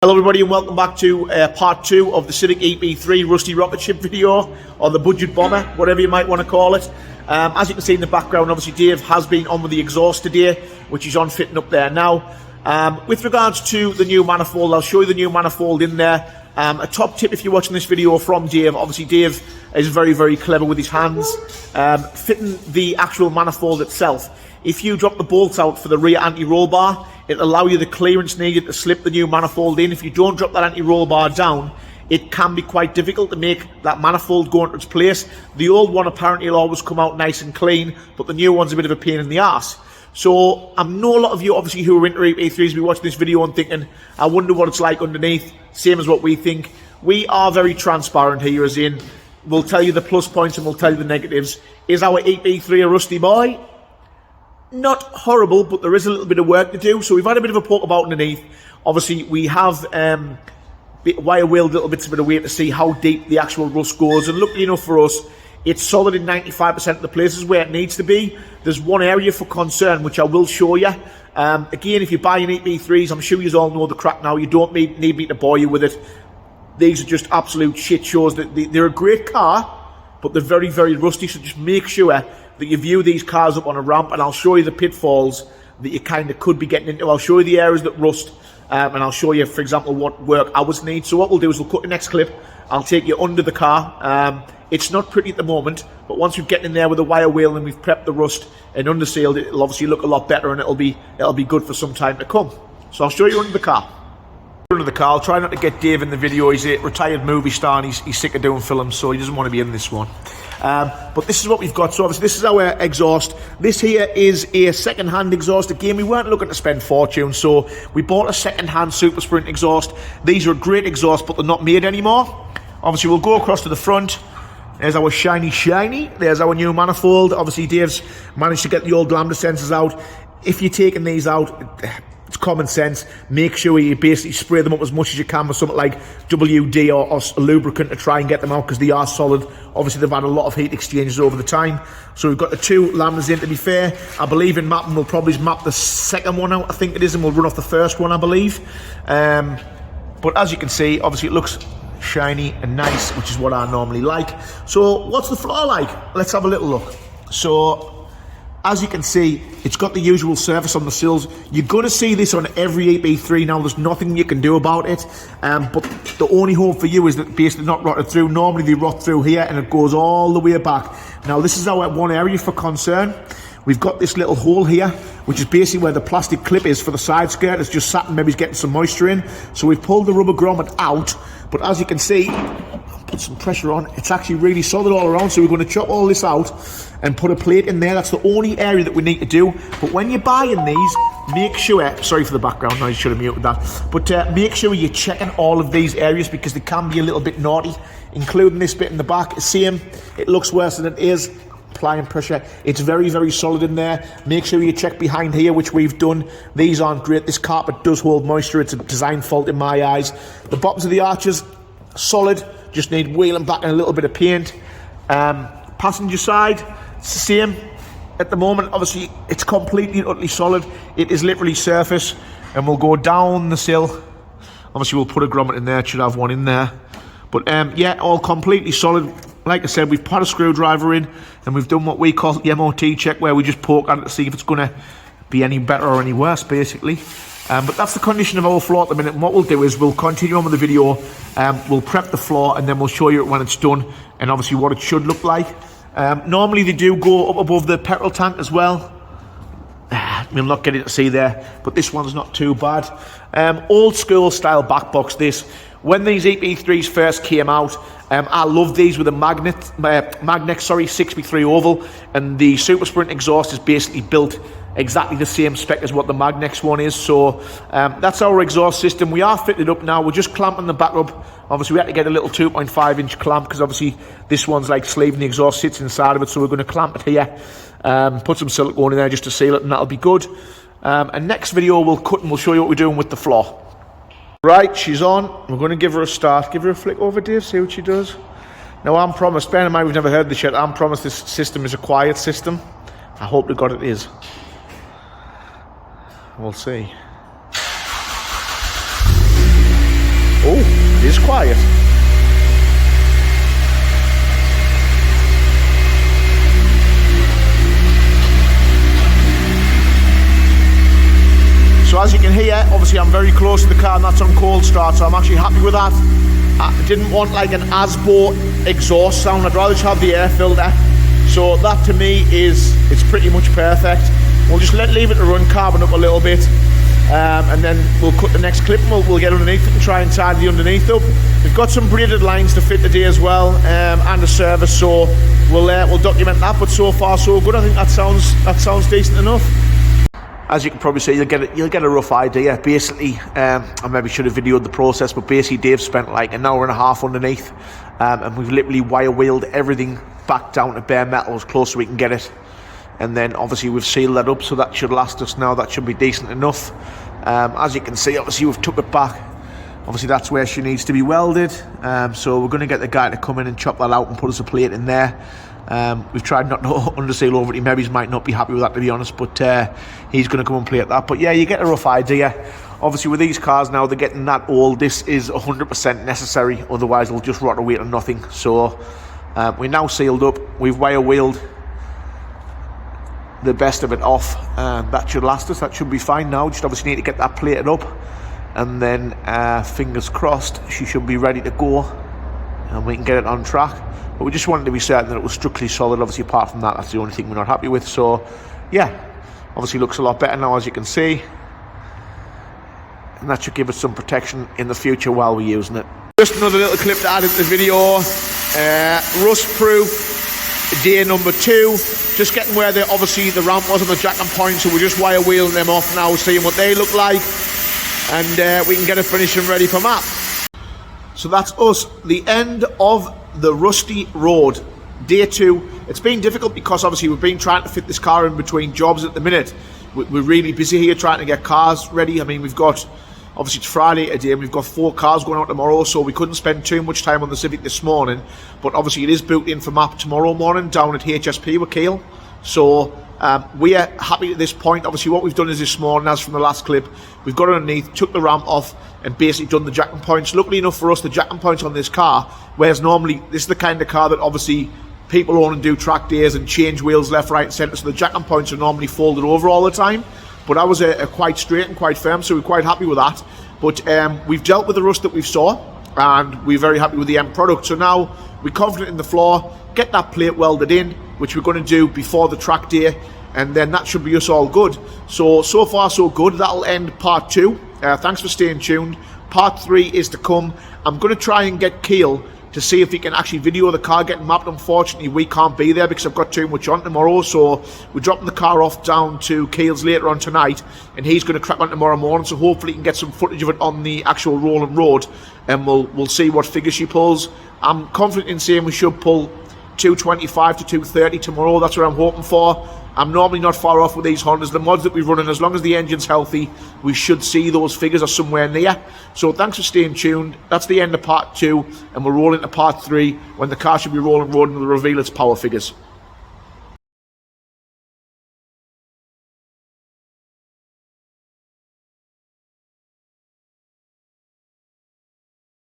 Hello everybody and welcome back to part 2 of the Civic Ep3 Rusty Rocket Ship video, or the budget bomber, whatever you might want to call it. As you can see in the background, obviously Dave has been on with the exhaust today, which is on fitting up there now. With regards to the new manifold, I'll show you the new manifold in there. A top tip if you're watching this video from Dave, obviously Dave is very clever with his hands. Fitting the actual manifold itself, if you drop the bolts out for the rear anti-roll bar, it'll allow you the clearance needed to slip the new manifold in. If you don't drop that anti-roll bar down, it can be quite difficult to make that manifold go into its place. The old one apparently will always come out nice and clean, but the new one's a bit of a pain in the arse. So I know a lot of you obviously who are into Ep3s will be watching this video and thinking, I wonder what it's like underneath, same as what we think. We are very transparent here, as in, we'll tell you the plus points and we'll tell you the negatives. Is our Ep3 a rusty boy? Not horrible, but there is a little bit of work to do. So we've had a bit of a poke about underneath. Obviously, we have wire wheeled little bits of it away to see how deep the actual rust goes. And luckily enough for us, it's solid in 95% of the places where it needs to be. There's one area for concern, which I will show you. Again, if you're buying Ep3s, I'm sure you all know the crack now. You don't need me to bore you with it. These are just absolute shit shows. They're a great car, but they're very rusty. So just make sure that you view these cars up on a ramp, and I'll show you the pitfalls that you kind of could be getting into. I'll show you the areas that rust, and I'll show you, for example, what work ours need. So what we'll do is we'll cut the next clip. I'll take you under the car. It's not pretty at the moment, but once we've get in there with the wire wheel and we've prepped the rust and undersealed it, it'll obviously look a lot better, and it'll be good for some time to come. So I'll show you under the car. Under the car, I'll try not to get Dave in the video. He's a retired movie star and he's sick of doing films, so he doesn't want to be in this one. But this is what we've got. So obviously this is our exhaust. This here is a second-hand exhaust. Again, we weren't looking to spend fortune, so we bought a second-hand Super Sprint exhaust. These are a great exhaust, but they're not made anymore. Obviously we'll go across to the front. There's our shiny. There's our new manifold. Obviously Dave's managed to get the old lambda sensors out. If you're taking these out, it's common sense. Make sure you basically spray them up as much as you can with something like WD or a lubricant to try and get them out, because they are solid. Obviously they've had a lot of heat exchanges over the time. So we've got the two lambdas in. To be fair, I believe in mapping we'll probably map the second one out, I think it is, and we'll run off the first one, I believe. But as you can see, obviously it looks shiny and nice, which is what I normally like. So what's the floor like? Let's have a little look. So as you can see, it's got the usual surface on the sills. You're going to see this on every Ep3 now. There's nothing you can do about it. But the only hope for you is that basically not rotted through. Normally they rot through here and it goes all the way back. Now this is our one area for concern. We've got this little hole here, which is basically where the plastic clip is for the side skirt. It's just sat and maybe getting some moisture in. So we've pulled the rubber grommet out. But as you can see, put some pressure on, it's actually really solid all around. So we're going to chop all this out and put a plate in there. That's the only area that we need to do. But when you're buying these, make sure, sorry for the background noise, should have muted that, but make sure you're checking all of these areas, because they can be a little bit naughty, including this bit in the back. Same, it looks worse than it is. Applying pressure, it's very solid in there. Make sure you check behind here, which we've done. These aren't great. This carpet does hold moisture. It's a design fault in my eyes. The bottoms of the arches, solid, just need wheeling back and a little bit of paint. Passenger side, it's the same at the moment. Obviously it's completely and utterly solid. It is literally surface, and we'll go down the sill. Obviously we'll put a grommet in there. It should have one in there, but yeah, all completely solid. Like I said, we've put a screwdriver in and we've done what we call the MOT check, where we just poke at it to see if it's going to be any better or any worse, basically. But that's the condition of our floor at the minute. And what we'll do is we'll continue on with the video. We'll prep the floor and then we'll show you when it's done, and obviously what it should look like. Normally they do go up above the petrol tank as well. We'll not get it to see there, but this one's not too bad. Old school style back box this. When these Ep3s first came out, I loved these with a Magnex 63 oval, and the Super Sprint exhaust is basically built exactly the same spec as what the Magnex one is. So that's our exhaust system. We are fitted up now. We're just clamping the back up. Obviously we had to get a little 2.5 inch clamp, because obviously this one's like sleeve and the exhaust sits inside of it. So we're going to clamp it here, put some silicone in there just to seal it, and that'll be good. And next video we'll cut and we'll show you what we're doing with the floor. Right, she's on. We're going to give her a start. Give her a flick over, Dave, see what she does. Now I'm promised, bear in mind we've never heard this yet, I'm promised this system is a quiet system. I hope to God it is. We'll see. quiet. So as you can hear, obviously I'm very close to the car and that's on cold start, so I'm actually happy with that. I didn't want like an Asbo exhaust sound, I'd rather just have the air filter. So that to me it's pretty much perfect. We'll just leave it to run, carbon up a little bit, and then we'll cut the next clip and we'll get underneath it and try and tidy the underneath up. We've got some braided lines to fit today as well, and a service, so we'll document that. But so far so good. I think that sounds decent enough. As you can probably see, you'll get a rough idea. Basically, I maybe should have videoed the process, but basically Dave spent like an hour and a half underneath, and we've literally wire wheeled everything back down to bare metal as close as we can get it. And then obviously we've sealed that up, so that should last us now. That should be decent enough. As you can see, obviously we've took it back. Obviously that's where she needs to be welded. So we're going to get the guy to come in and chop that out and put us a plate in there. We've tried not to underseal over it. He maybe might not be happy with that, to be honest, but he's going to come and plate that. But yeah, you get a rough idea. Obviously with these cars now, they're getting that old. This is 100% necessary, otherwise they'll just rot away to nothing. So we're now sealed up. We've wire wheeled the best of it off, and that should last us. That should be fine now. Just obviously need to get that plated up, and then fingers crossed she should be ready to go and we can get it on track. But we just wanted to be certain that it was structurally solid. Obviously apart from that, that's the only thing we're not happy with. So yeah, obviously looks a lot better now, as you can see, and that should give us some protection in the future while we're using it. Just another little clip to add into the video. Rust proof day number 2. Just getting where obviously the ramp was on the jack and point, so we're just wire wheeling them off now, seeing what they look like, and we can get it finished and ready for map. So that's us, the end of the Rusty Road, day 2. It's been difficult because obviously we've been trying to fit this car in between jobs at the minute. We're really busy here trying to get cars ready. I mean, we've got, obviously it's Friday today and we've got 4 cars going out tomorrow, so we couldn't spend too much time on the Civic this morning. But obviously it is booked in for map tomorrow morning down at HSP with Kiel. So we are happy at this point. Obviously what we've done is this morning, as from the last clip, we've got underneath, took the ramp off and basically done the jack and points. Luckily enough for us, the jack and points on this car, whereas normally this is the kind of car that obviously people own and do track days and change wheels left, right and centre, so the jack and points are normally folded over all the time. But ours are quite straight and quite firm, so we're quite happy with that. But we've dealt with the rust that we've saw, and we're very happy with the end product. So now we're confident in the floor, get that plate welded in, which we're going to do before the track day, and then that should be us all good. So far so good. That'll end part 2. Thanks for staying tuned. Part 3 is to come. I'm going to try and get Kiel to see if he can actually video the car getting mapped. Unfortunately, we can't be there because I've got too much on tomorrow, so we're dropping the car off down to Kiel's later on tonight, and he's going to crack on tomorrow morning, so hopefully he can get some footage of it on the actual rolling road, and we'll see what figure she pulls. I'm confident in saying we should pull 225 to 230 tomorrow. That's what I'm hoping for. I'm normally not far off with these Hondas. The mods that we're running, as long as the engine's healthy, we should see those figures are somewhere near. So thanks for staying tuned. That's the end of part 2, and we'll roll into part 3 when the car should be rolling road and we'll reveal its power figures.